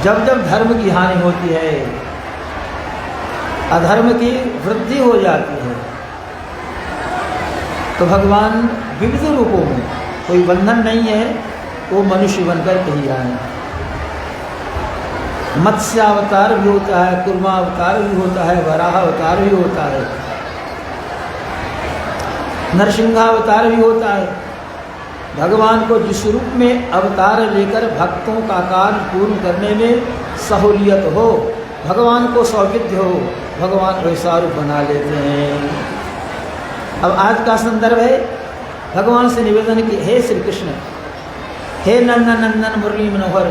जब जब धर्म की हानि होती है, अधर्म की वृद्धि हो जाती है, तो भगवान विविध रूपों में, कोई बंधन नहीं है, वो मनुष्य बनकर के ही आए। मत्स्य अवतार भी होता है, कुर्मा अवतार भी होता है, वराह अवतार भी होता है, नरसिंहावतार भी होता है। भगवान को जिस रूप में अवतार लेकर भक्तों का कार्य पूर्ण करने में सहूलियत हो, भगवान को सौविध्य हो, भगवान वैसा रूप बना लेते हैं। अब आज का संदर्भ है, भगवान से निवेदन कि हे श्री कृष्ण, हे नंदन नंदन मुरली मनोहर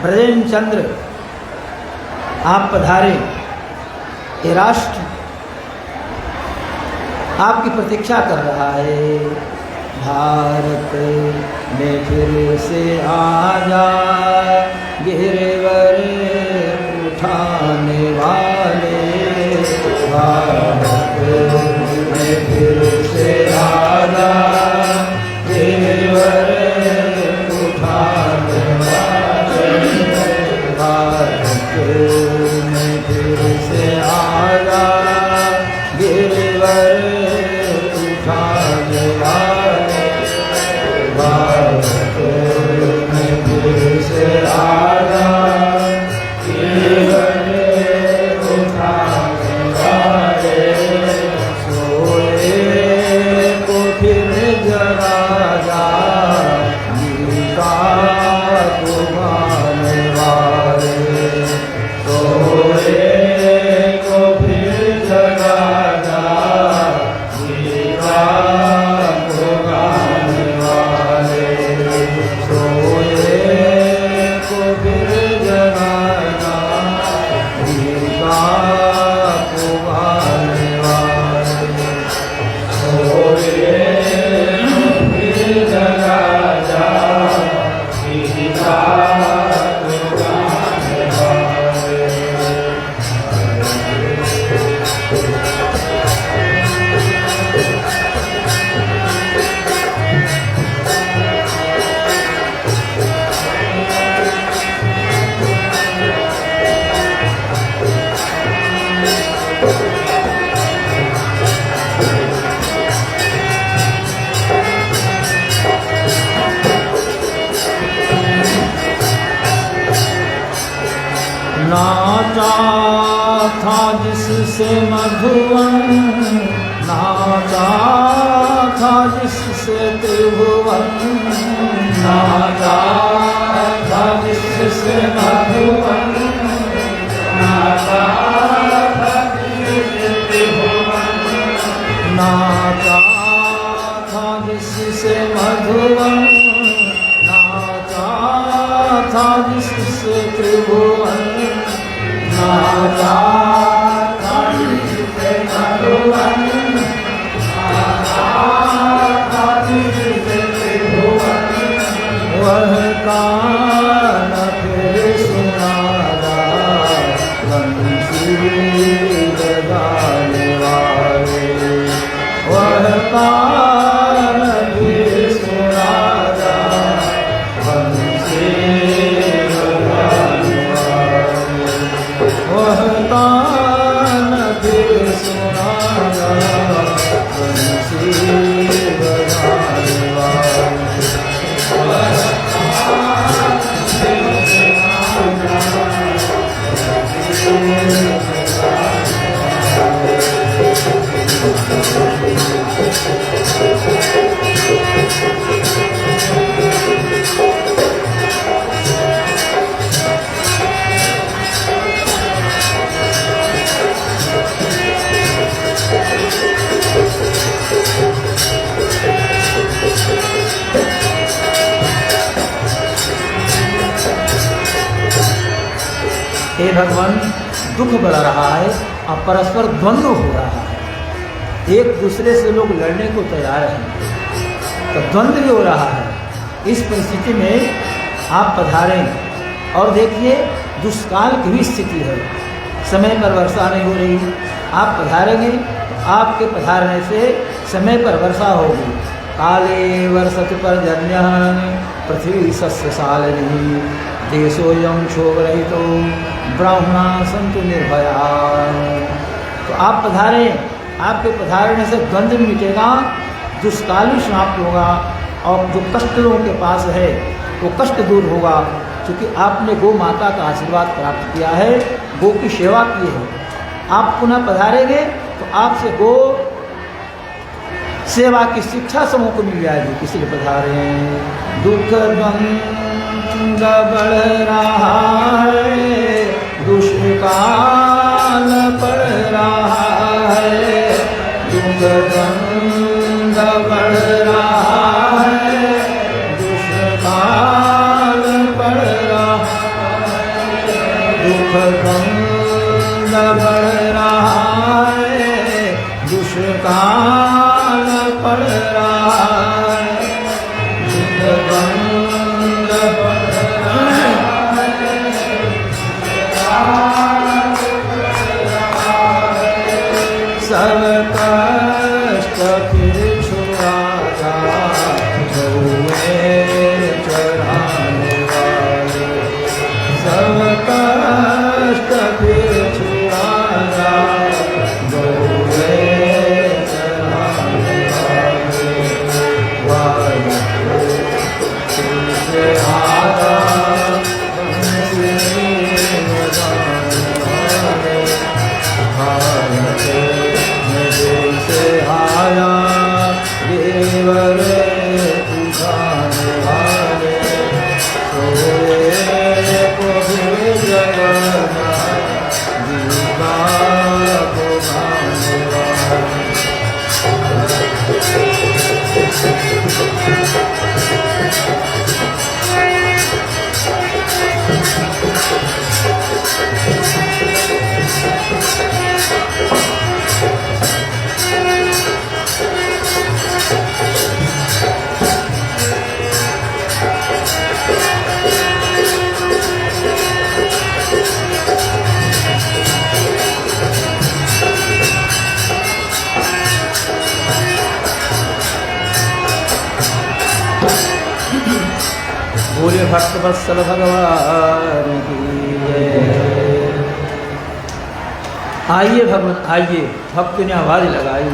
ब्रजेन चंद्र, आप पधारे। ये राष्ट्र आपकी प्रतीक्षा कर रहा है। भारत में फिर से आजा गिरवर उठाने वाले, भारत में फिर से आजा गिरवर उठाने वाले, भारत में फिर से आजा गिरवर उठाने वाले, भारत में फिर से आजा गिरवर उठाने वाले, सोए को फिर जगाया गीता को गाने वाले, सोए को फिर जगाया गीता को गाने वाले, सोए को फिर जगाया गीता को गाने वाले, सोए को फिर जगाया गीता को गाने वाले। नाचा था जिससे मधुवन, नाचा था जिससे त्रिभुवन, नाचा था जिससे मधुवन, नाचा था जिससे त्रिभुवन, नाचा था जिससे मधुवन, नाचा था जिससे त्रिभुवन, नाचा था जिससे मधुवन, नाचा था जिससे त्रिभुवन, वह कान फिर सुनाया बंसी बजाने वाले, वह कान फिर सुनाया बंसी बजाने वाले, वह कान फिर सुनाया बंसी बजाने वाले, वह कान फिर सुनाया बंसी हे भगवान, दुख बढ़ रहा है और परस्पर द्वंद्व हो रहा है, एक दूसरे से लोग लड़ने को तैयार हैं, तो द्वंद्व भी हो रहा है। इस परिस्थिति में आप पधारें और देखिए दुष्काल की भी स्थिति है, समय पर वर्षा नहीं हो रही, आप पधारेंगे, आपके पधारने से समय पर वर्षा होगी। काले वर्षतु पर्जन्यः पृथ्वी सस्यशालिनी देशोऽयं क्षोभरहितो ब्राह्मणा सन्तु निर्भया। तो आप पधारें, आपके पधारने से द्वंद्व मिटेगा, दुष्काली समाप्त होगा और जो कष्ट लोगों के पास है वो कष्ट दूर होगा, क्योंकि आपने गौ माता का आशीर्वाद प्राप्त किया है, गौ की सेवा की है। आप पुनः पधारेंगे तो आपसे गो सेवा की शिक्षा समूह को मिल जाएगी, इसलिए पधारे। दुख द्वंद बढ़ रहा है, दुष्काल पड़ रहा है, दुख द्वंद बढ़ रहा है, दुष्काल पड़ रहा है, दुख द्वंद बढ़ रहा है, दुष्काल पड़ रहा है, द्वंद बढ़ रहा है, सब कष्ट फिर छुड़ा जा चढ़ाने वाले, सब कष्ट फिर छुड़ा जा चढ़ाने वाले, से आया से आया देवर पुजाने वाले, सोए को भी जगना दीवा को गाने वाले। बोले भक्त वत्सल भगवान की जय। आइए भगवान आइए, भक्त ने आवाज लगाई।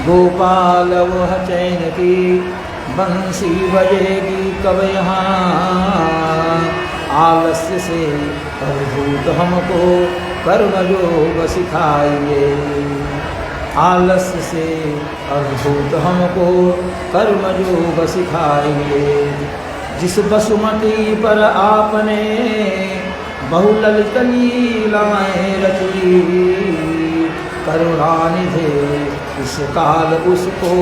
गोपाल वह चैन की बंसी बजेगी कब यहाँ, आलस्य से अद्भुत हमको कर्म योग सिखाइए, आलस्य से अद्भुत हमको कर्म योग सिखाइए। जिस वसुमती पर आपने बहुललित लीलाएं रची, करुणानिधे इस काल उसको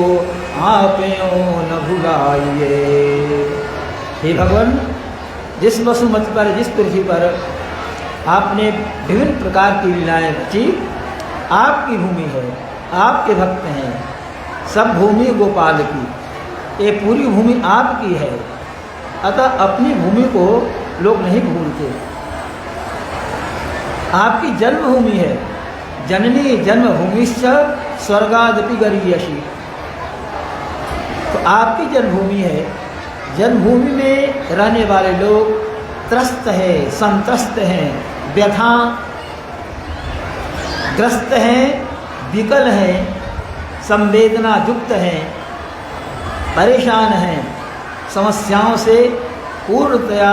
आप न भुलाइए। हे भगवान, जिस वसुमती पर, जिस पृथ्वी पर आपने विभिन्न प्रकार की लीलाएं रची, आपकी भूमि है, आपके भक्त हैं, सब भूमि गोपाल की, ये पूरी भूमि आपकी है। अतः अपनी भूमि को लोग नहीं भूलते। आपकी जन्मभूमि है, जननी जन्मभूमिश्च स्वर्गादपि गरीयसी। तो आपकी जन्मभूमि है, जन्मभूमि में रहने वाले लोग त्रस्त हैं, संत्रस्त हैं, व्यथा ग्रस्त हैं, विकल हैं, संवेदना युक्त हैं, परेशान हैं, समस्याओं से पूर्णतया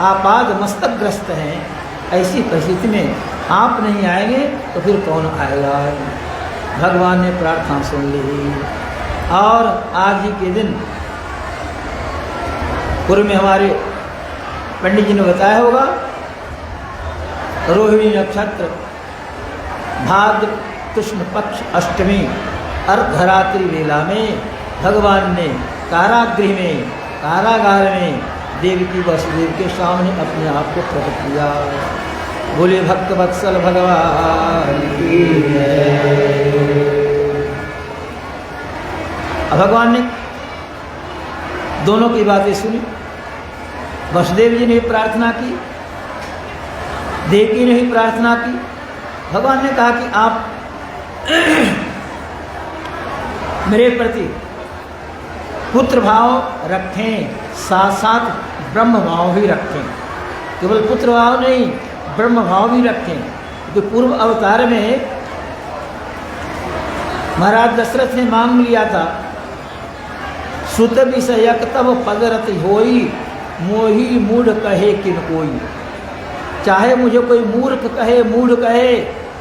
आपाद मस्तकग्रस्त हैं। ऐसी परिस्थिति में आप नहीं आएंगे तो फिर कौन आएगा। भगवान ने प्रार्थना सुन ली। और आज ही के दिन पूर्व में हमारे पंडित जी ने बताया होगा, रोहिणी नक्षत्र भाद्र कृष्ण पक्ष अष्टमी अर्धरात्रि वेला में भगवान ने कारागृह में, कारागार में देवकी वसुदेव के सामने अपने आप को प्रकट किया। बोले भक्त वत्सल भगवान की जय। भगवान ने दोनों की बातें सुनी। वसुदेव जी ने प्रार्थना की, देवकी ने भी प्रार्थना की। भगवान ने कहा कि आप मेरे प्रति पुत्र भाव रखें, साथ साथ ब्रह्म भाव भी रखें, केवल पुत्र भाव नहीं ब्रह्म भाव भी रखें। तो पूर्व अवतार में महाराज दशरथ ने मांग लिया था, सुत विषयक तब पदरत होई, मोही मूढ़ कहे किन कोई। चाहे मुझे कोई मूर्ख कहे, मूढ़ कहे,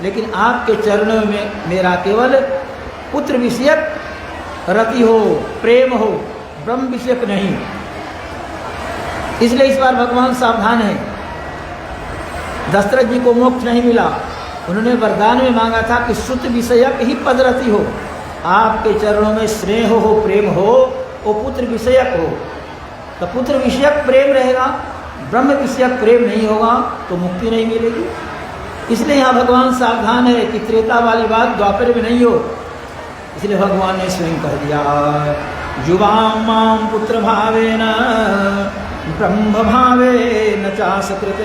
लेकिन आपके चरणों में मेरा केवल पुत्र विषयक रति हो, प्रेम हो, ब्रह्म विषयक नहीं। इसलिए इस बार भगवान सावधान है। दशरथ जी को मोक्ष नहीं मिला, उन्होंने वरदान में मांगा था कि सुत विषयक ही पदरति हो, आपके चरणों में स्नेह हो, प्रेम हो, वो पुत्र विषयक हो। तो पुत्र विषयक प्रेम रहेगा, ब्रह्म विषयक प्रेम नहीं होगा तो मुक्ति नहीं मिलेगी। इसलिए यहाँ भगवान सावधान है कि त्रेता वाली बात द्वापर में नहीं हो। इसलिए भगवान ने स्वयं कह दिया, युवां मां पुत्र भावेन ब्रह्म भावेन चासकृत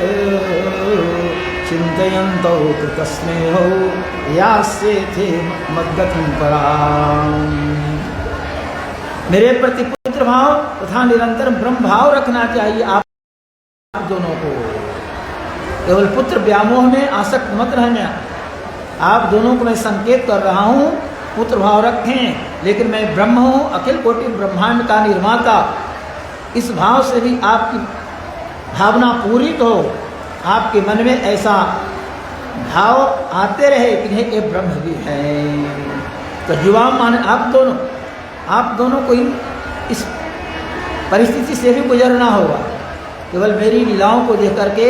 चिंतयन्तो कृतस्नेहो यास्येथे मद्गतिं पराम्। मेरे प्रति पुत्र भाव तथा निरंतर ब्रह्म भाव रखना चाहिए आप दोनों को। केवल पुत्र व्यामोह में आसक्त मत रहना। आप दोनों को मैं संकेत कर रहा हूँ, पुत्र भाव रखें, लेकिन मैं ब्रह्म हूँ, अखिल कोटि ब्रह्मांड का निर्माता। इस भाव से भी आपकी भावना पूरी तो आपके मन में ऐसा भाव आते रहे कि नहीं ये ब्रह्म भी है। तो युवा मान आप दोनों को इस परिस्थिति से भी गुजरना होगा। केवल मेरी लीलाओं को देख करके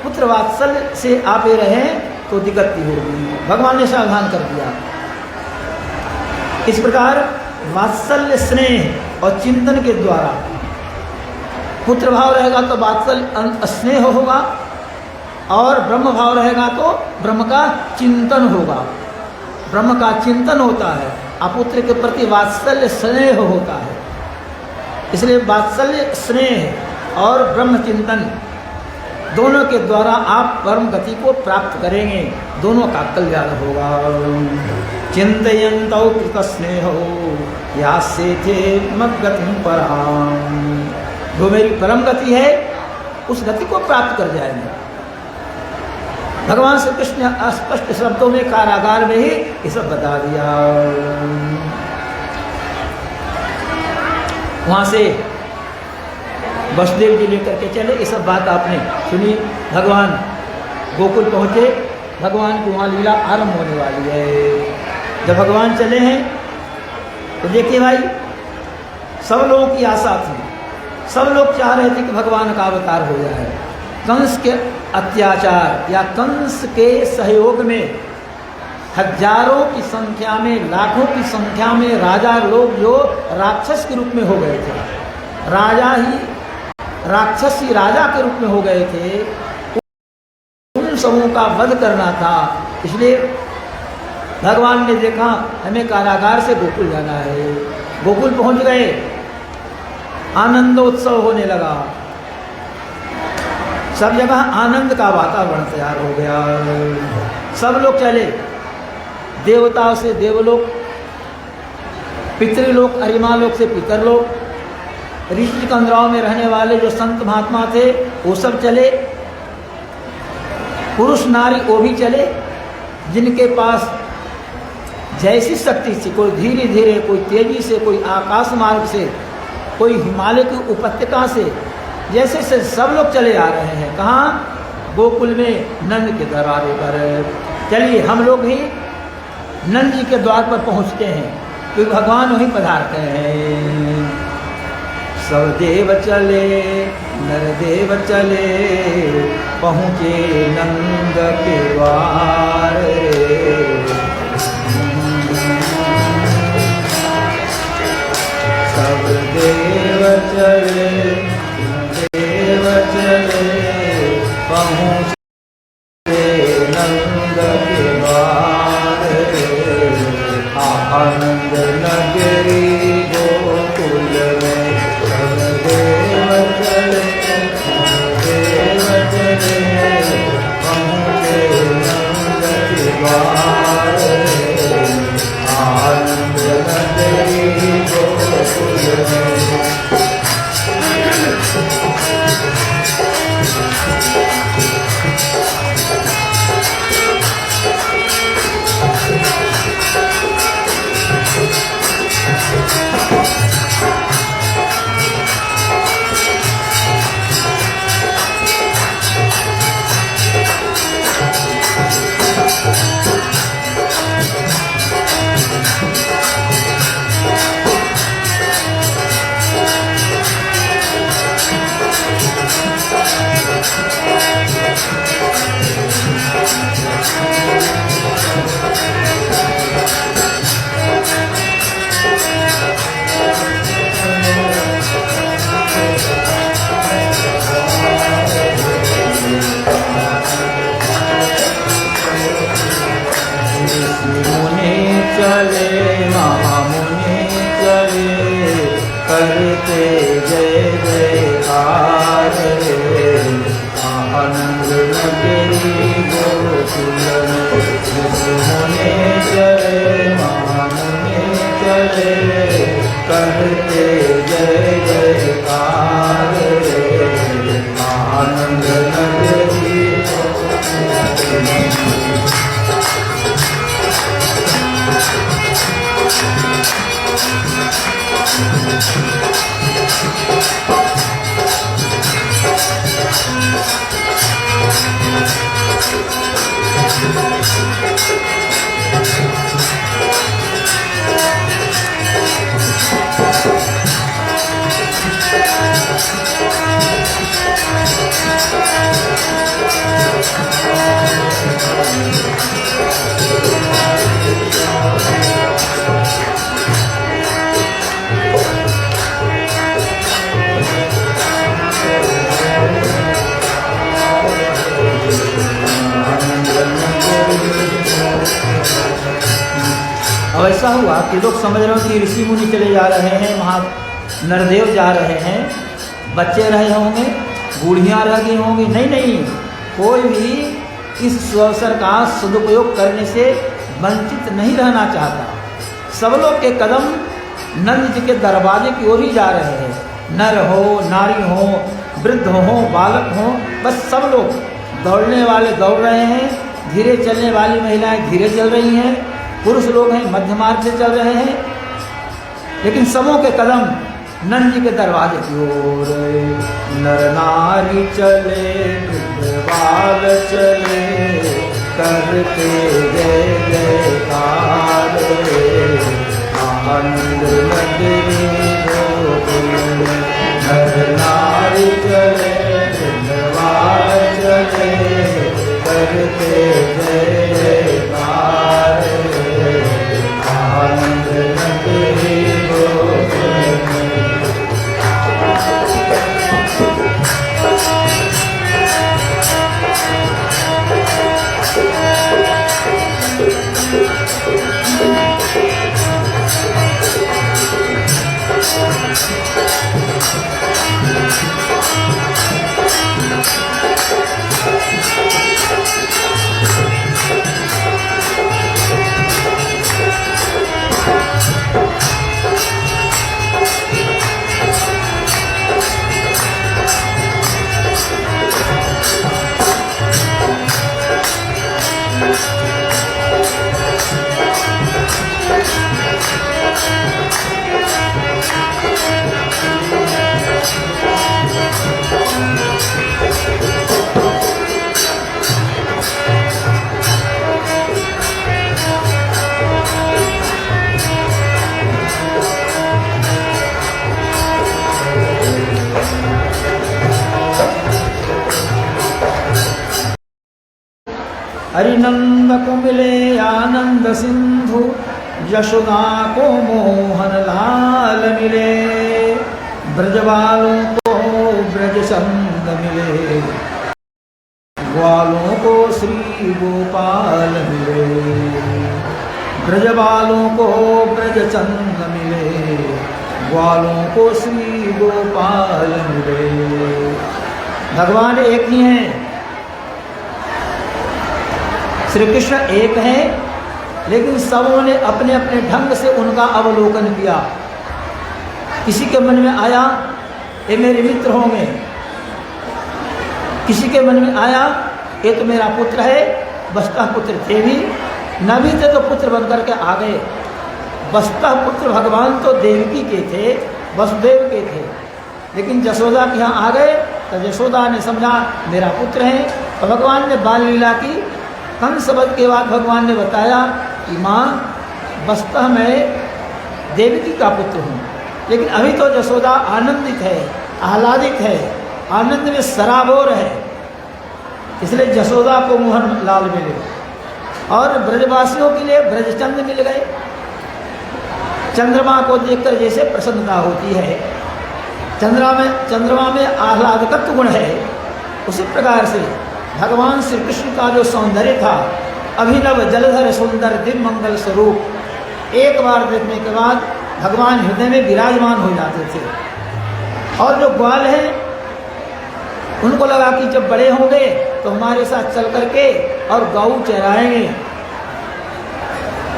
पुत्र वात्सल्य से आप ये रहें तो दिक्कत होगी। भगवान ने सावधान कर दिया। इस प्रकार वात्सल्य स्नेह और चिंतन के द्वारा पुत्र भाव रहेगा तो वात्सल्य स्नेह होगा, और ब्रह्म भाव रहेगा तो ब्रह्म का चिंतन होगा। ब्रह्म का चिंतन होता है, अपुत्र के प्रति वात्सल्य स्नेह होता है। इसलिए वात्सल्य स्नेह और ब्रह्म चिंतन दोनों के द्वारा आप परम गति को प्राप्त करेंगे, दोनों का कल्याण होगा। चिंतयन्तौ कृतस्नेहो यास्येथे मद्गतिं पराम्। जो मेरी परम गति है उस गति को प्राप्त कर जाएंगे। भगवान श्री कृष्ण ने स्पष्ट शब्दों में कारागार में ही ये सब बता दिया। वहां से वसुदेव जी लेकर के चले, ये सब बात आपने सुनी। भगवान गोकुल पहुंचे, भगवान की वहाँ लीला आरंभ होने वाली है। जब भगवान चले हैं तो देखिए भाई, सब लोगों की आशा थी, सब लोग चाह रहे थे कि भगवान का अवतार हो जाए। कंस के अत्याचार या कंस के सहयोग में हजारों की संख्या में, लाखों की संख्या में राजा लोग जो राक्षस के रूप में हो गए थे, राक्षसी राजा के रूप में हो गए थे, उन सबों का वध करना था। इसलिए भगवान ने देखा हमें कारागार से गोकुल जाना है। गोकुल पहुंच गए, आनंदोत्सव होने लगा, सब जगह आनंद का वातावरण तैयार हो गया। सब लोग चले, देवताओं से देवलोक, पितृलोक, अरिमालोक से पितरलोक, ऋषि कंदराओं में रहने वाले जो संत महात्मा थे वो सब चले, पुरुष नारी वो भी चले, जिनके पास जैसी शक्ति थी, कोई धीरे धीरे, कोई तेजी से, कोई आकाश मार्ग से, कोई हिमालय की उपत्यका से, जैसे से सब लोग चले आ रहे हैं। कहाँ? गोकुल में नंद के दरबारे पर। चलिए हम लोग भी नंद जी के द्वार पर पहुँचते हैं, क्योंकि भगवान वहीं पधारते हैं। सब देव चले नर देव चले, पहुँचे नंद के द्वार। सब देव चले देव चले, पहुँचे नंद के द्वार। आनंद नगरी गोकुल में, सब देव चले देव चले, पहुँचे नंद के द्वार। आनंद नगरी गोकुल में। चले करते जय जयकार आनंद नगरी। अब ऐसा हुआ कि लोग समझ रहे हो कि ऋषि मुनि चले जा रहे हैं, वहाँ नरदेव जा रहे हैं, बच्चे रहे होंगे, बूढ़ियाँ रह गई होंगी। नहीं, कोई भी इस अवसर का सदुपयोग करने से वंचित नहीं रहना चाहता। सब लोग के कदम नंद जी के दरवाजे की ओर ही जा रहे हैं। नर हो, नारी हो, वृद्ध हो, बालक हो, बस सब लोग दौड़ने वाले दौड़ रहे हैं, धीरे चलने वाली महिलाएं धीरे चल रही हैं, पुरुष लोग हैं मध्य मार्ग से चल रहे हैं, लेकिन सबों के कदम नंद जी के दरवाजे की ओर। नर नारी चले, वृद्ध बाल चले, करते जय जयकार आनंद नगरी गोकुल में। नर नारी चले, वृद्ध बाल चले, करते जय जयकार आनंद नगरी गोकुल में। हरिनंद को मिले आनंद सिंधु, यशोदा को मोहन लाल मिले, ब्रजवालों को ब्रज चंद मिले, ग्वालों को श्री गोपाल मिले। ब्रजवालों को ब्रज चंद मिले, ग्वालों को श्री गोपाल मिले। भगवान एक ही हैं, श्री कृष्ण एक है, लेकिन सबों ने अपने अपने ढंग से उनका अवलोकन किया। किसी के मन में आया ये मेरे मित्र होंगे, किसी के मन में आया ये तो मेरा पुत्र है। वस्तुतः पुत्र थे भी, न भी थे तो पुत्र बनकर के आ गए। वस्तुतः पुत्र भगवान तो देवकी के थे, वसुदेव के थे, लेकिन यशोदा के यहाँ आ गए तो यशोदा ने समझा मेरा पुत्र है। तो भगवान ने बाल लीला की। कंस वध के बाद भगवान ने बताया कि माँ वस्तुतः मैं देवकी का पुत्र हूँ, लेकिन अभी तो यशोदा आनंदित है, आह्लादित है, आनंद में सराबोर है, इसलिए यशोदा को मोहन लाल मिले और ब्रजवासियों के लिए ब्रजचंद मिल गए। चंद्रमा को देखकर जैसे प्रसन्नता होती है, चंद्रमा में आह्लादकत्व गुण है, उसी प्रकार से भगवान श्री कृष्ण का जो सौंदर्य था, अभिनव जलधर सुंदर दिव्य मंगल स्वरूप, एक बार देखने के बाद भगवान हृदय में विराजमान हो जाते थे। और जो ग्वाल हैं उनको लगा कि जब बड़े होंगे तो हमारे साथ चल करके और गौ चराएंगे,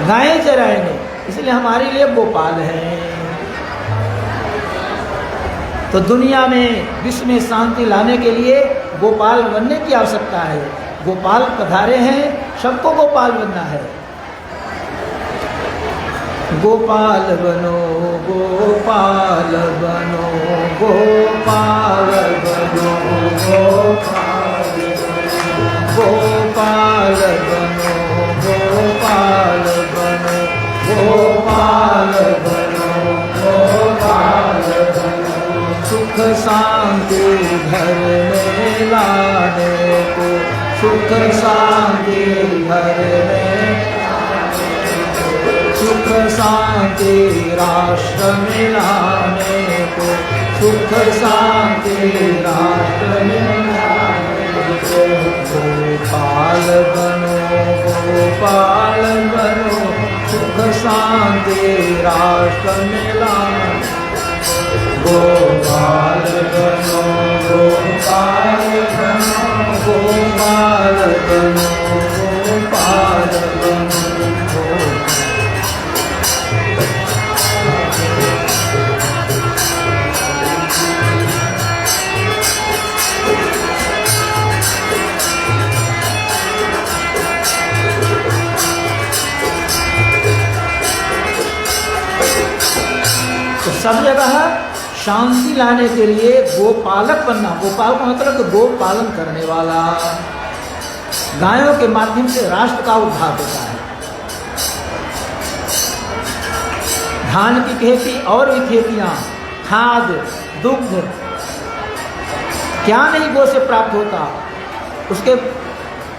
गायें चराएंगे, इसलिए हमारे लिए गोपाल हैं। तो दुनिया में विश्व में शांति लाने के लिए गोपाल बनने की आवश्यकता है। गोपाल पधारे हैं, सबको गोपाल बनना है। गोपाल बनो गोपाल बनो गोपाल बनो गोपाल गोपाल बनो गोपाल बनो गोपाल बनो गोपाल बनो। सुख शांति घर में लाने को, सुख शांति घर में, सुख शांति राष्ट्र में लाने को, सुख शांति राष्ट्र में लाने को। गोपाल बनो गोपाल बनो, सुख शांति राष्ट्र में लाने। गोपाल बनो गोपाल बनो गोपाल बनो गोपाल बनो। तो सब जगह शांति लाने के लिए गोपालक बनना। गोपाल का मतलब गो पालन करने वाला। गायों के माध्यम से राष्ट्र का उद्धार होता है। धान की खेती और भी खेतियां, खाद, दुग्ध, क्या नहीं गो से प्राप्त होता। उसके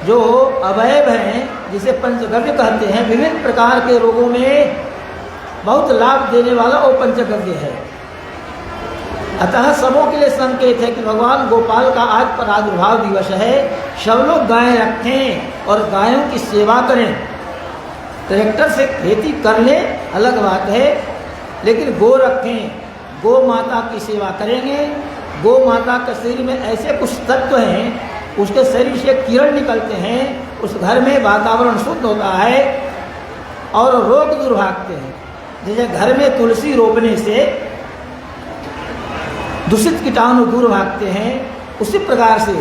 जो अवयव हैं, जिसे पंचगव्य कहते हैं, विभिन्न प्रकार के रोगों में बहुत लाभ देने वाला वो पंचगव्य है। अतः सबों के लिए संकेत है कि भगवान गोपाल का आज प्रादुर्भाव दिवस है। सब लोग गाय रखें और गायों की सेवा करें। ट्रैक्टर से खेती कर लें अलग बात है, लेकिन गो रखें, गो माता की सेवा करेंगे। गो माता के शरीर में ऐसे कुछ तत्व हैं, उसके शरीर से किरण निकलते हैं, उस घर में वातावरण शुद्ध होता है और रोग दूर भागते हैं। जैसे घर में तुलसी रोपने से दूषित कीटाणु दूर भागते हैं, उसी प्रकार से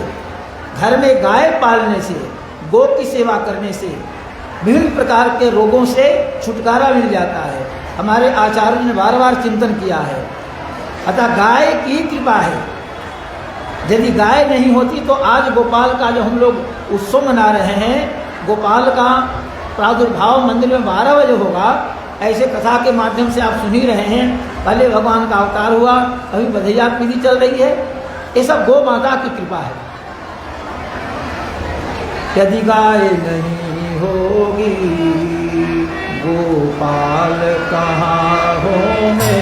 घर में गाय पालने से, गो की सेवा करने से विभिन्न प्रकार के रोगों से छुटकारा मिल जाता है। हमारे आचार्यों ने बार बार चिंतन किया है। अतः गाय की कृपा है। यदि गाय नहीं होती तो आज गोपाल का जो हम लोग उत्सव मना रहे हैं, गोपाल का प्रादुर्भाव मंदिर में 12 बजे होगा, ऐसे कथा के माध्यम से आप सुन ही रहे हैं। पहले भगवान का अवतार हुआ, अभी बधैया विधि चल रही है। ये सब गो माता की कृपा है। यदि गाय नहीं होगी गोपाल कहाँ होंगे,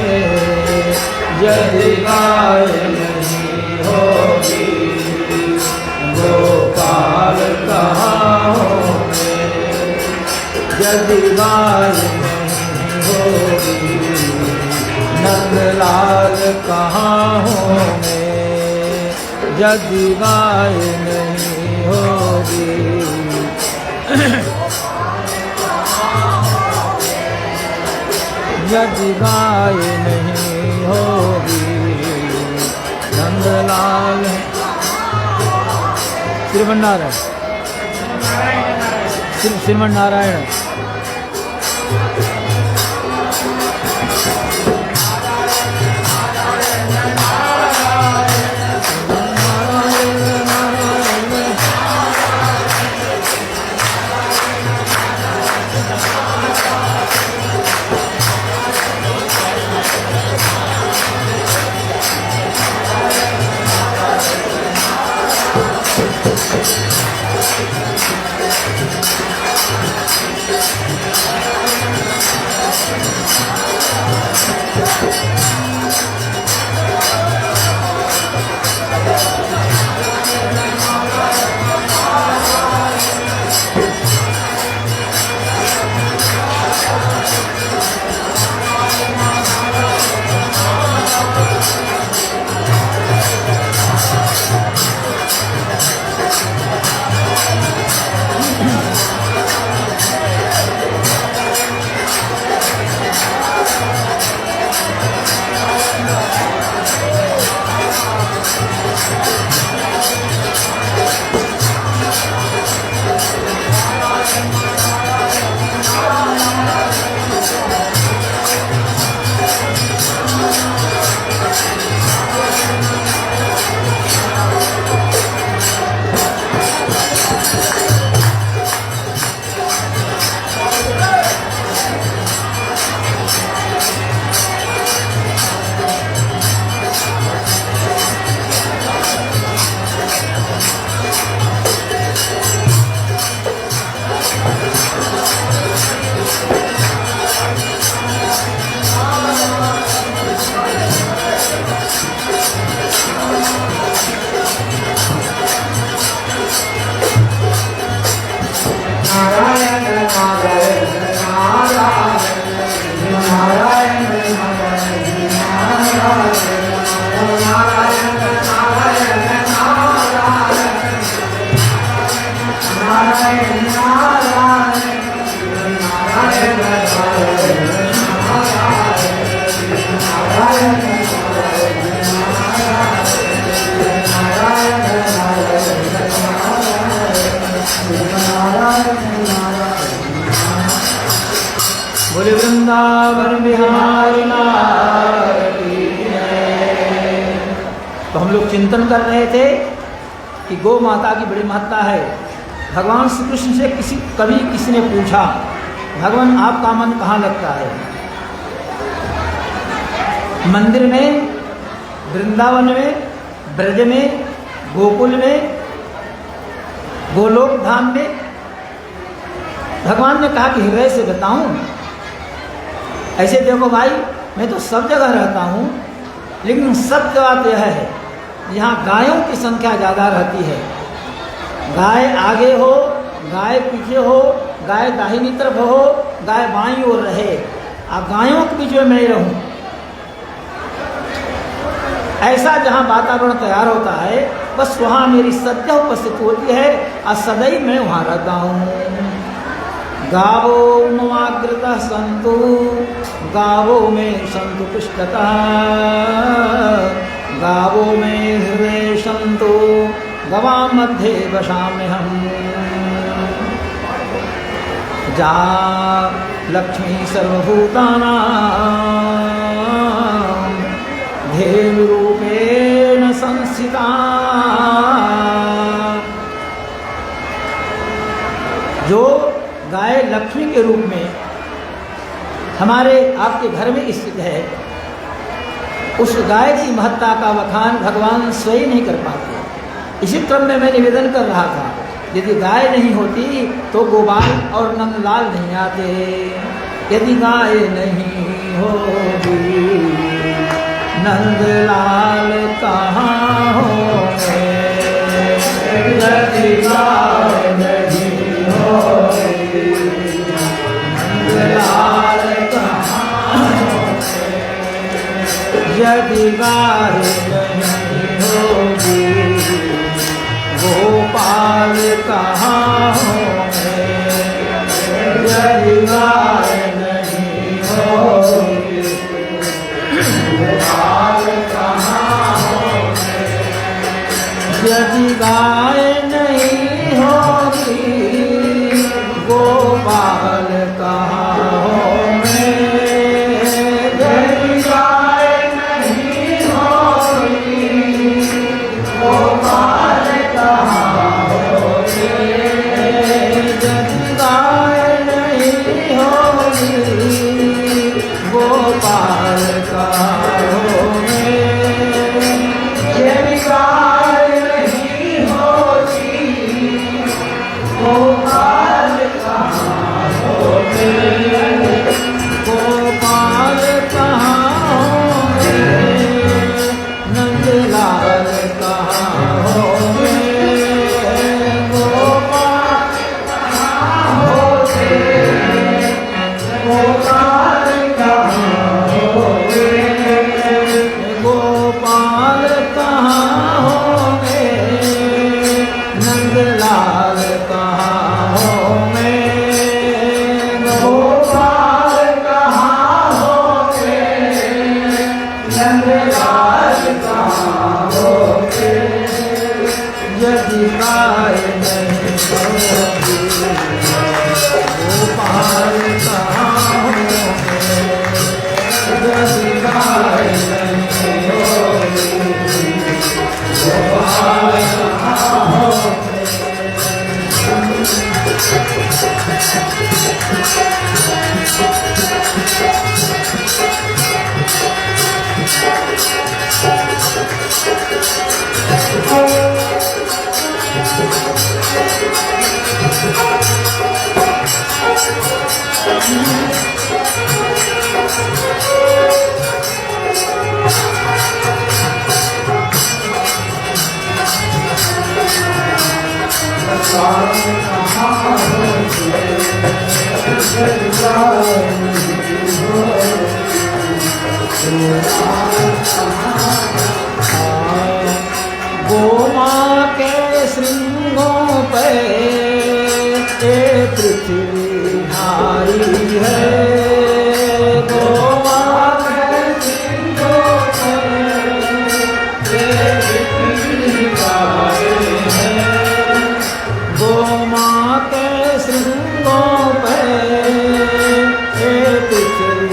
यदि गाय नहीं होगी गोपाल कहाँ होंगे, यदि गाय नंदलाल कहाँ होंगे, यदि गाय नहीं होगी। यदि गाय नहीं होगी नंदलाल। श्रीमन्नारायण श्रीमन्नारायण। वृंदावन बिहारी लाल की जय। तो हम लोग चिंतन कर रहे थे कि गौ माता की बड़ी महत्ता है। भगवान श्री कृष्ण से कभी किसी ने पूछा, भगवान आपका मन कहाँ लगता है? मंदिर में, वृंदावन में, ब्रज में, गोकुल में, गोलोक धाम में? भगवान ने कहा कि हृदय से बताऊं? ऐसे देखो भाई, मैं तो सब जगह रहता हूं, लेकिन सत्य बात यह है, यहाँ गायों की संख्या ज़्यादा रहती है। गाय आगे हो, गाय पीछे हो, गाय दाहिनी तरफ हो, गाय बाईं ओर रहे, अब गायों के बीच में मैं रहूं। ऐसा जहाँ वातावरण तैयार होता है, बस वहाँ मेरी सत्य उपस्थित होती है और सदैव मैं वहाँ रहता हूँ। गावो ममाग्रतः सन्तु, गावो में सन्तु पृष्ठतः, गावो में हृदय सन्तु, गवां मध्ये वसाम्यहम्। जा लक्ष्मी सर्वभूतानां धेनुरूपेण संस्थिता। जो गाय लक्ष्मी के रूप में हमारे आपके घर में स्थित है, उस गाय की महत्ता का बखान भगवान स्वयं नहीं कर पाते। इसी क्रम में मैं निवेदन कर रहा था, यदि गाय नहीं होती तो गोपाल और नंदलाल नहीं आते। यदि गाय नहीं होगी नंदलाल कहाँ होंगे? यदि गाय नहीं होगी नंदलाल कहाँ होंगे? यदि गाय नहीं होगी गोपाल कहाँ होंगे? यदि गाय नहीं होगी गोपाल कहाँ होंगे? यदि गाय नहीं होगी गोपाल कहाँ होंगे? यदि गाय नहीं होगी गोपाल कहाँ होंगे? यदि गाय नहीं होगी गोपाल कहाँ होंगे? यदि गाय नहीं होगी गोपाल कहाँ होंगे? गोपाल कहाँ होंगे? नंदलाल कहाँ होंगे? गोपाल कहाँ होंगे? गोपाल कहाँ होंगे? गोपाल कहाँ होंगे? नंदलाल कहाँ होंगे? गोपाल कहाँ होंगे? नंदलाल कहाँ होंगे? यदि गाय नहीं होगी गोपाल कहाँ होंगे? यदि गाय नहीं होगी गोपाल कहाँ होंगे? गोमाँ के श्रृंगों पे ये पृथ्वी भारी है। गोमाँ के श्रृंगों पे ये पृथ्वी भारी है। गोमाँ के श्रृंगों पे ये पृथ्वी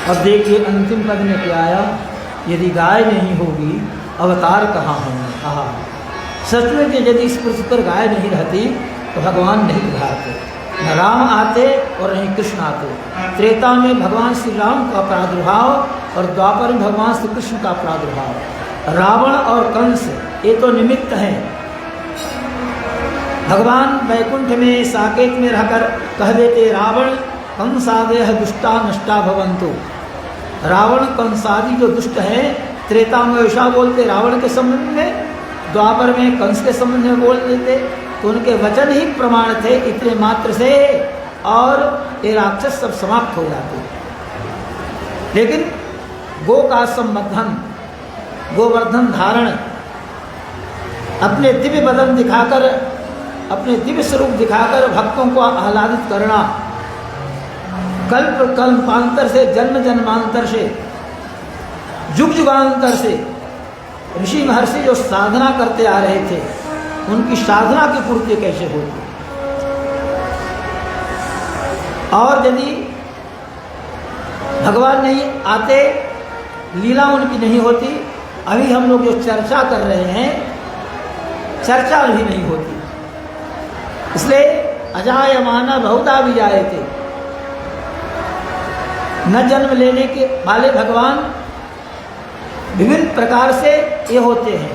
अब देखिए अंतिम पद में क्या आया, यदि गाय नहीं होगी अवतार कहाँ होंगे। कहा सच में कि यदि इस पृथ्वी पर गाय नहीं रहती तो भगवान नहीं पधारते, न राम आते और नहीं कृष्ण आते। त्रेता में भगवान श्री राम का प्रादुर्भाव और द्वापर में भगवान श्री कृष्ण का प्रादुर्भाव। रावण और कंस ये तो निमित्त हैं। भगवान वैकुंठ में साकेत में रहकर कह देते रावण कंसादेह दुष्टा नष्टा भवंतु। रावण कंसादि जो दुष्ट है त्रेता में ऐसा बोलते रावण के संबंध में, द्वापर में कंस के संबंध में बोल देते, तो उनके वचन ही प्रमाण थे इतने मात्र से, और ये राक्षस सब समाप्त हो जाते। लेकिन गो का संवर्धन, गोवर्धन धारण, अपने दिव्य बदन दिखाकर, अपने दिव्य स्वरूप दिखाकर भक्तों को आह्लादित करना, कल्प कल्पांतर से, जन्म जन्मांतर से, युग युगांतर से ऋषि महर्षि जो साधना करते आ रहे थे, उनकी साधना की पूर्ति कैसे होती। और यदि भगवान नहीं आते, लीला उनकी नहीं होती, अभी हम लोग जो चर्चा कर रहे हैं चर्चा भी नहीं होती। इसलिए अजायमाना बहुधा भी जाए थे। न जन्म लेने के वाले भगवान विभिन्न प्रकार से ये होते हैं,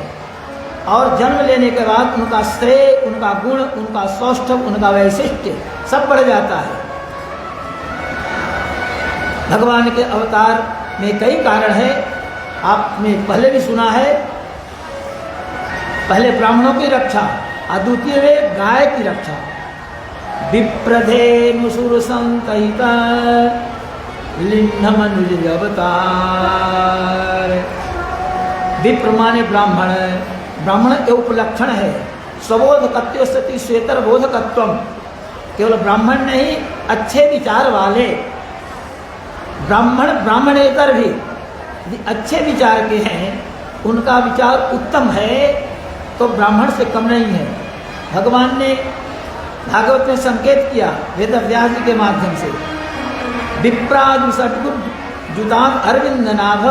और जन्म लेने के बाद उनका श्रेय, उनका गुण, उनका सौष्ठव, उनका वैशिष्ट्य सब बढ़ जाता है। भगवान के अवतार में कई कारण है, आपने पहले भी सुना है। पहले ब्राह्मणों की रक्षा, और द्वितीय में गाय की रक्षा। विप्रधेनु सुर संतहिता लिन्नमनुज अवतार। विप्र माने ब्राह्मण, ब्राह्मण के उपलक्षण है स्वबोधकत्व सती श्वेतर बोधकत्वम। केवल ब्राह्मण नहीं, अच्छे विचार वाले ब्राह्मण, ब्राह्मणेतर भी यदि अच्छे विचार के हैं, उनका विचार उत्तम है, तो ब्राह्मण से कम नहीं है। भगवान ने भागवत में संकेत किया वेद व्यास जी के माध्यम से, विप्रादि सद्गुर जुतान अरविंद नाभ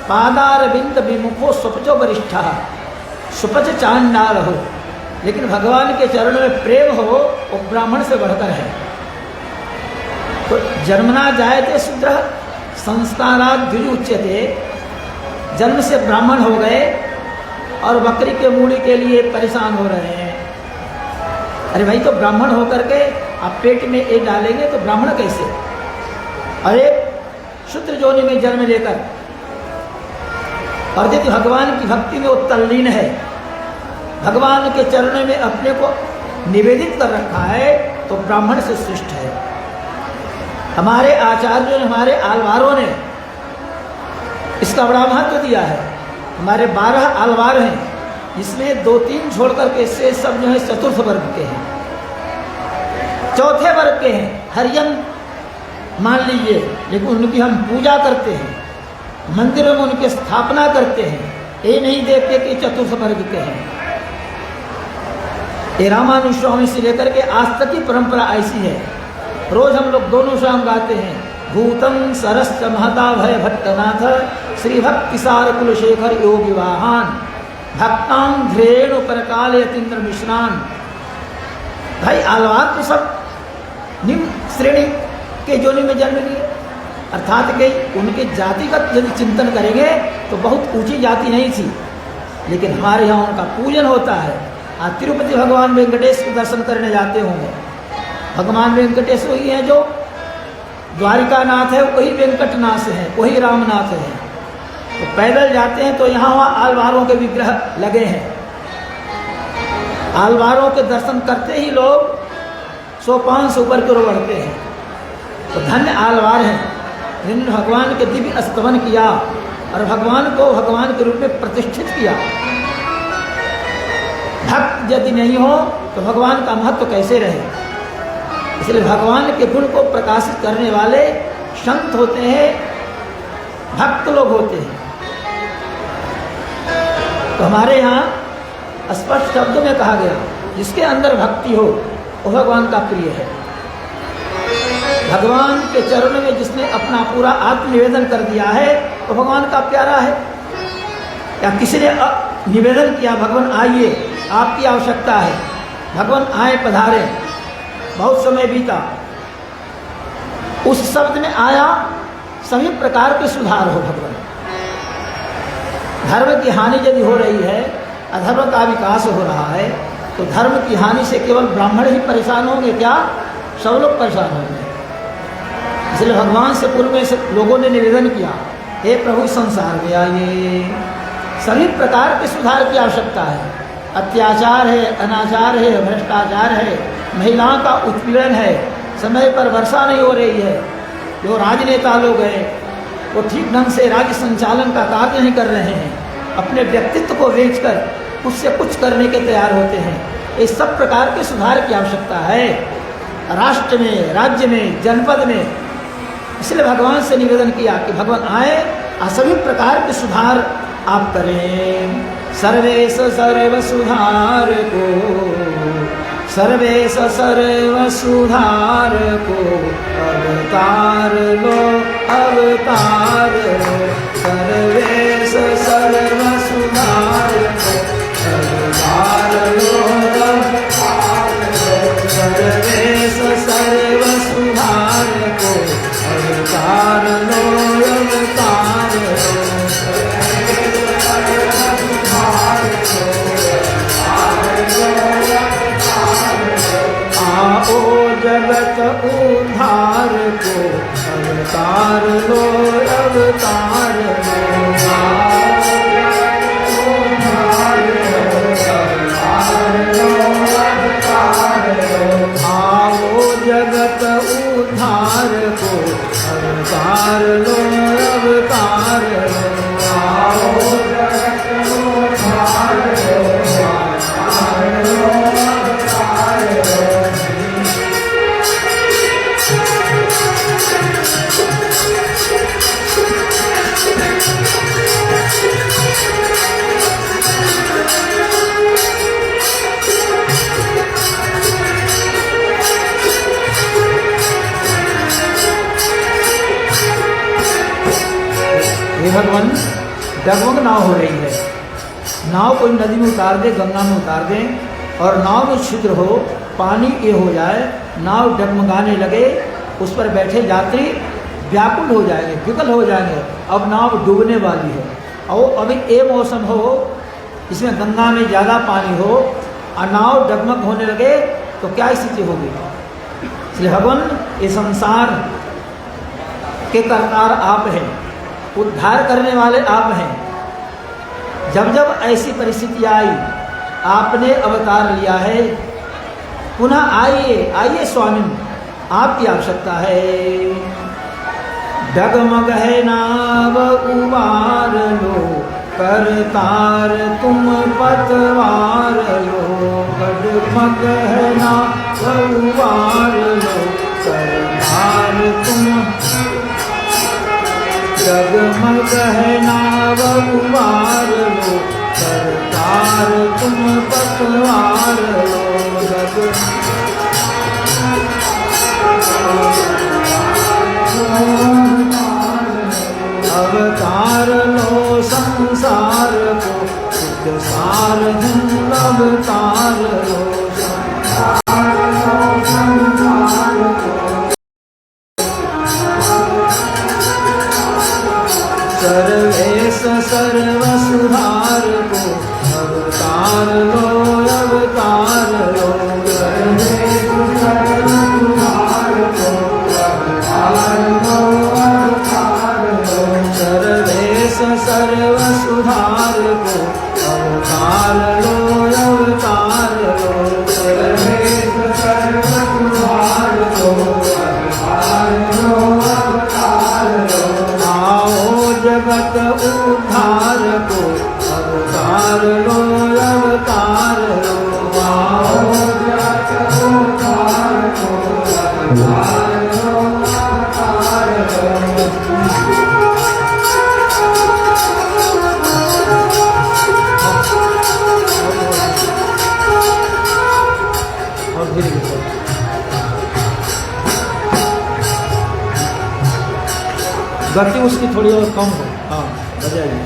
पादारविंद विमुखो स्वपचो वरिष्ठा। सुपच चांडाल हो, लेकिन भगवान के चरणों में प्रेम हो, वो ब्राह्मण से बढ़कर है। तो जन्मना जायते शूद्र संस्कारात् द्विज उच्यते। जन्म से ब्राह्मण हो गए और बकरी के मूड़ी के लिए परेशान हो रहे हैं। अरे भाई, तो ब्राह्मण होकर के आप पेट में एक डालेंगे तो ब्राह्मण कैसे? अरे शूद्र जोनि में जन्म लेकर, और यदि भगवान की भक्ति में वो तल्लीन है, भगवान के चरणों में अपने को निवेदित कर रखा है, तो ब्राह्मण से श्रेष्ठ है। हमारे आचार्यों ने, हमारे आलवारों ने इसका बड़ा महत्व दिया है। हमारे 12 आलवार हैं, इसमें 2-3 छोड़ करके से सब जो है चतुर्थ वर्ग के हैं, चौथे वर्ग के हैं। हरिजन मान लीजिए, लेकिन उनकी हम पूजा करते हैं, मंदिरों में उनकी स्थापना करते हैं। ये नहीं देखते कि चतुर्थ वर्ग के हैं। ये रामानुज स्वामी से लेकर के आज तक की परंपरा ऐसी है। रोज हम लोग दोनों शाम गाते हैं, भूतम सरस्त महता भय भट्टनाथ श्री भक्ति सार कुलशेखर योगी वाहन भक्तां ध्रेणु परकाल यतीन्द्र मिश्रान। भाई आलवार तो सब निम्न श्रेणी के जोनि में जन्म लिए, अर्थात कि उनके जातिगत यदि चिंतन करेंगे तो बहुत ऊंची जाति नहीं थी, लेकिन हमारे यहाँ उनका पूजन होता है। आज तिरुपति भगवान वेंकटेश के दर्शन करने जाते होंगे, भगवान वेंकटेश वही हैं जो द्वारिका नाथ है, वही वेंकटनाथ है, वही रामनाथ है। तो पैदल जाते हैं तो यहाँ वहाँ आलवारों के विग्रह लगे हैं, आलवारों के दर्शन करते ही लोग सोपान से ऊपर की ओर बढ़ते हैं। तो धन्य आलवार हैं जिन्होंने भगवान के दिव्य स्तवन किया और भगवान को भगवान के रूप में प्रतिष्ठित किया। भक्त यदि नहीं हो तो भगवान का महत्व कैसे रहे? इसलिए भगवान के गुण को प्रकाशित करने वाले संत होते हैं, भक्त लोग होते हैं। तो हमारे यहाँ स्पष्ट शब्दों में कहा गया, जिसके अंदर भक्ति हो वो भगवान का प्रिय है। भगवान के चरणों में जिसने अपना पूरा आत्मनिवेदन कर दिया है वो भगवान का प्यारा है। या किसी ने निवेदन किया, भगवान आइए, आपकी आवश्यकता है, भगवान आए पधारे, बहुत समय बीता, उस शब्द में आया सभी प्रकार के सुधार हो। भगवान धर्म की हानि यदि हो रही है, अधर्म का विकास हो रहा है, तो धर्म की हानि से केवल ब्राह्मण ही परेशान होंगे क्या? सब लोग परेशान होंगे। इसलिए भगवान से पूर्व में से लोगों ने निवेदन किया, हे प्रभु संसार में आइए, सभी प्रकार के सुधार की आवश्यकता है। अत्याचार है, अनाचार है, भ्रष्टाचार है, महिलाओं का उत्पीड़न है, समय पर वर्षा नहीं हो रही है, जो राजनेता लोग हैं वो ठीक ढंग से राज्य संचालन का कार्य नहीं कर रहे हैं, अपने व्यक्तित्व को बेचकर उससे कुछ करने के तैयार होते हैं। इस सब प्रकार के सुधार की आवश्यकता है राष्ट्र में, राज्य में, जनपद में। इसलिए भगवान से निवेदन किया कि भगवान आए और सभी प्रकार के सुधार आप करें। सर्वेश सर्व सुधार को, सर्वेश सर्व सुधार को अवतार लो, अवतार लो। सर्वेश सर्व सुधार को अवतार लो, अवतार लो। सर्वेश सर्व सुधार को अवतार लो, अवतार लो। आओ जगत उद्धार को अवतार लो, अवतार लो। आओ जगत उद्धार को अवतार लो, अवतार लो। आओ जगत उद्धार को अवतार लो, अवतार लो। भगवान डगमग नाव हो रही है, नाव कोई नदी में उतार दे, गंगा में उतार दें और नाव में छिद्र हो, पानी ये हो जाए, नाव डगमगाने लगे, उस पर बैठे यात्री व्याकुल हो जाएंगे, विकल हो जाएंगे। अब नाव डूबने वाली है और अभी ये मौसम हो इसमें गंगा में ज़्यादा पानी हो और नाव डगमग होने लगे तो क्या स्थिति होगी? इसलिए भगवान ये संसार के करतार आप हैं, उद्धार करने वाले आप हैं। जब जब ऐसी परिस्थिति आई आपने अवतार लिया है, पुनः आइए, आइए स्वामी, आपकी आवश्यकता है। डगमग है नाव उबार लो, करतार तुम पतवार लो। डगमग है नाव उबार लो, करतार तुम। डगमग है नाव उबार लो, करतार तुम पतवार लो। अवतार लो संसार को, शुद्ध सार धन अवतार लो। संसार लो संसार को, आओ जगत उद्धार को अवतार लो, अवतार लो। आओ जगत उद्धार को अवतार लो, अवतार लो। और धीरे धीरे गति उसकी थोड़ी और कम हो। हाँ, बजाइए।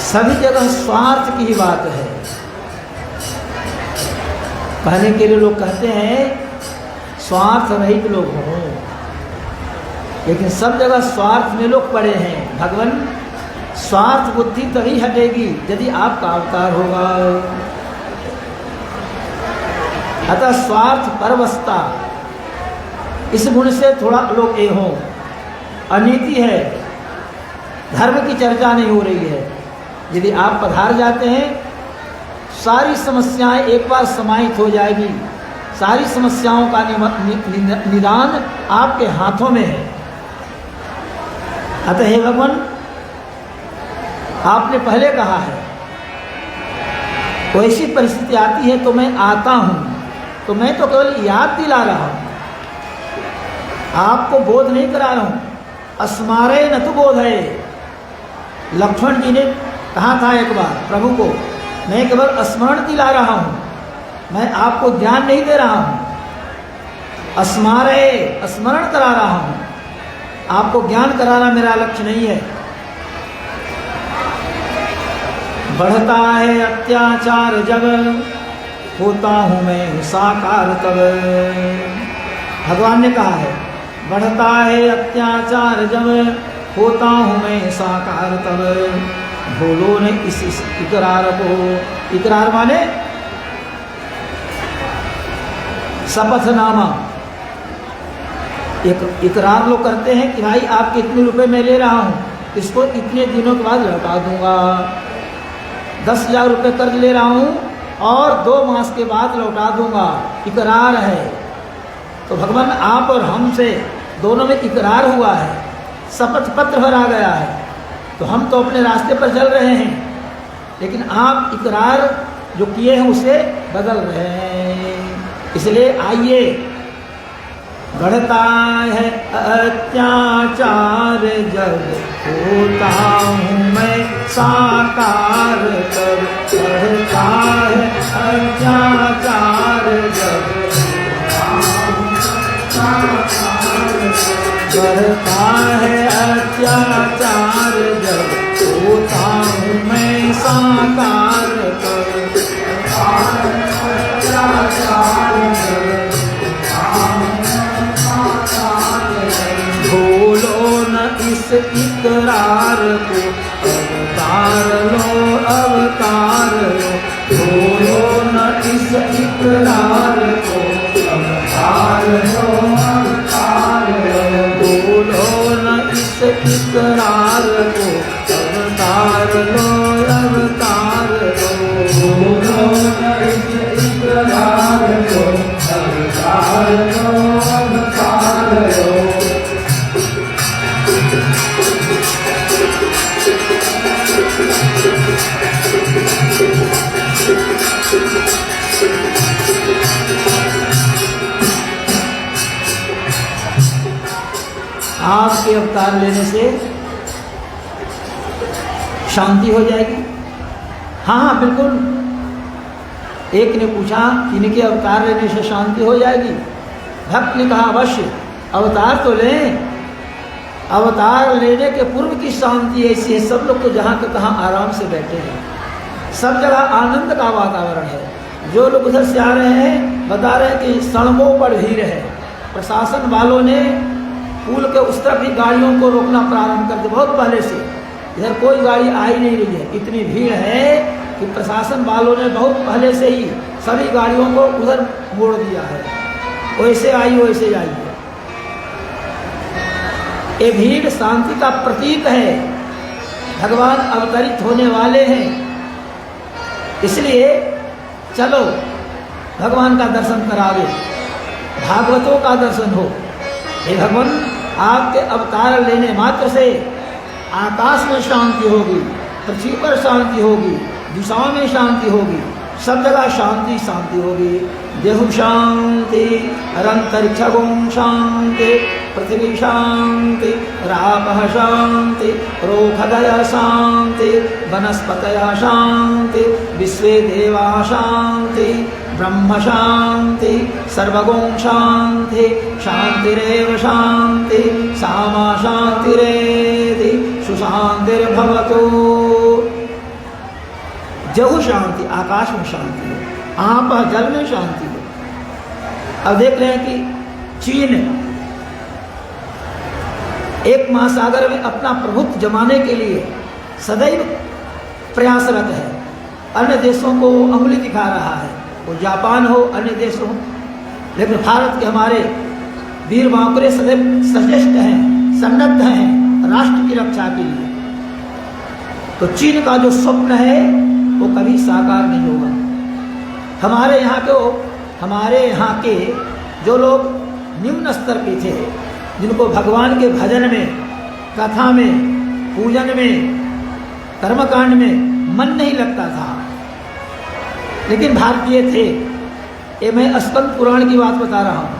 सभी जगह स्वार्थ की ही बात है। कहने के लिए लोग कहते हैं स्वार्थ रहित लोग हों, लेकिन सब जगह स्वार्थ में लोग पड़े हैं। भगवान स्वार्थ बुद्धि तभी हटेगी यदि आपका अवतार होगा। अतः स्वार्थ परवस्ता, इस गुण से थोड़ा लोग ये हों। अनीति है, धर्म की चर्चा नहीं हो रही है। यदि आप पधार जाते हैं, सारी समस्याएं एक बार समाहित हो जाएगी। सारी समस्याओं का निदान आपके हाथों में है। अतः हे भगवान, आपने पहले कहा है कोई ऐसी परिस्थिति आती है तो मैं आता हूं, तो मैं तो केवल याद दिला रहा हूं, आपको बोध नहीं करा रहा हूं। अस्मारे न तो बोध है। लक्ष्मण जी ने कहा था एक बार प्रभु को, मैं केवल स्मरण दिला रहा हूं, मैं आपको ज्ञान नहीं दे रहा हूं। अस्मारे, स्मरण करा रहा हूं, आपको ज्ञान कराना मेरा लक्ष्य नहीं है। बढ़ता है अत्याचार जब, होता हूं मैं साकार तब। भगवान ने कहा है बढ़ता है अत्याचार जब, होता हूं मैं साकार तब। भूलो ने इस इकरार को, इकरार माने शपथनामा। एक इकरार लोग करते हैं कि भाई आप कितने रुपए मैं ले रहा हूं, इसको इतने दिनों के बाद लौटा दूंगा। 10,000 रुपये कर्ज ले रहा हूं और 2 मास के बाद लौटा दूंगा, इकरार है। तो भगवान आप और हमसे दोनों में इकरार हुआ है, शपथ पत्र भरा गया है। तो हम तो अपने रास्ते पर चल रहे हैं, लेकिन आप इकरार जो किए हैं उसे बदल रहे हैं। इसलिए आइए, बढ़ता है अत्याचार जब, होता हूँ मैं साकार तब। बढ़ता है अत्याचार जब, बढ़ता है अत्याचार जब, होता हूँ मैं साकार तब। भूलो न इस इकरार को, अवतार लो, अवतार लो। भूलो न इस इकरार को, अवतार लो, अवतार लो। भूलो न इस इकरार को, अवतार लो, अवतार लो। भूलो न इस इकरार को, अवतार लो, अवतार लो। आपके अवतार लेने से शांति हो जाएगी। हाँ हाँ बिल्कुल। एक ने पूछा इनके अवतार लेने से शांति हो जाएगी। भक्त ने कहा अवश्य, अवतार तो लें। अवतार लेने के पूर्व की शांति ऐसी है, सब लोग तो जहाँ के तहाँ आराम से बैठे हैं, सब जगह आनंद का वातावरण है। जो लोग उधर से आ रहे हैं बता रहे हैं कि सड़कों पर भीड़ है। प्रशासन वालों ने पुल के उस तरफ भी गाड़ियों को रोकना प्रारंभ कर दिया बहुत पहले से। इधर कोई गाड़ी आ ही नहीं रही है, इतनी भीड़ है कि प्रशासन वालों ने बहुत पहले से ही सभी गाड़ियों को उधर मोड़ दिया है, वैसे आई वैसे आई है। ये भीड़ शांति का प्रतीक है, भगवान अवतरित होने वाले हैं, इसलिए चलो भगवान का दर्शन करावे, भागवतों का दर्शन हो। हे भगवान, आपके अवतार लेने मात्र से आकाश में शांति होगी, पृथ्वी पर शांति होगी, दिशाओं में शांति होगी, सब जगह शांति शांति होगी। देहु शांति, अरंतरिक्षगुं शांति, पृथ्वी शांति, रापः शांति, रोखदय शांति, वनस्पतय शांति, विश्वे देवा शांति, ब्रह्म शांति, सर्वगुं शांति, शांतिरेव शांति, सामा शांतिरेधि, सुशांतिर्भवतु। जहु शांति, आकाश में शांति हो, आप जल में शांति हो। अब देख रहे हैं कि चीन एक महासागर में अपना प्रभुत्व जमाने के लिए सदैव प्रयासरत है, अन्य देशों को अंगुली दिखा रहा है, वो जापान हो अन्य देश हो, लेकिन भारत के हमारे वीर बांकुरे सदैव सचेष्ट हैं, सन्नद्ध हैं राष्ट्र की रक्षा के लिए। तो चीन का जो स्वप्न है वो कभी साकार नहीं होगा। हमारे यहाँ के जो लोग निम्न स्तर के थे, जिनको भगवान के भजन में, कथा में, पूजन में, कर्मकांड में मन नहीं लगता था, लेकिन भारतीय थे। ये मैं स्कंद पुराण की बात बता रहा हूँ।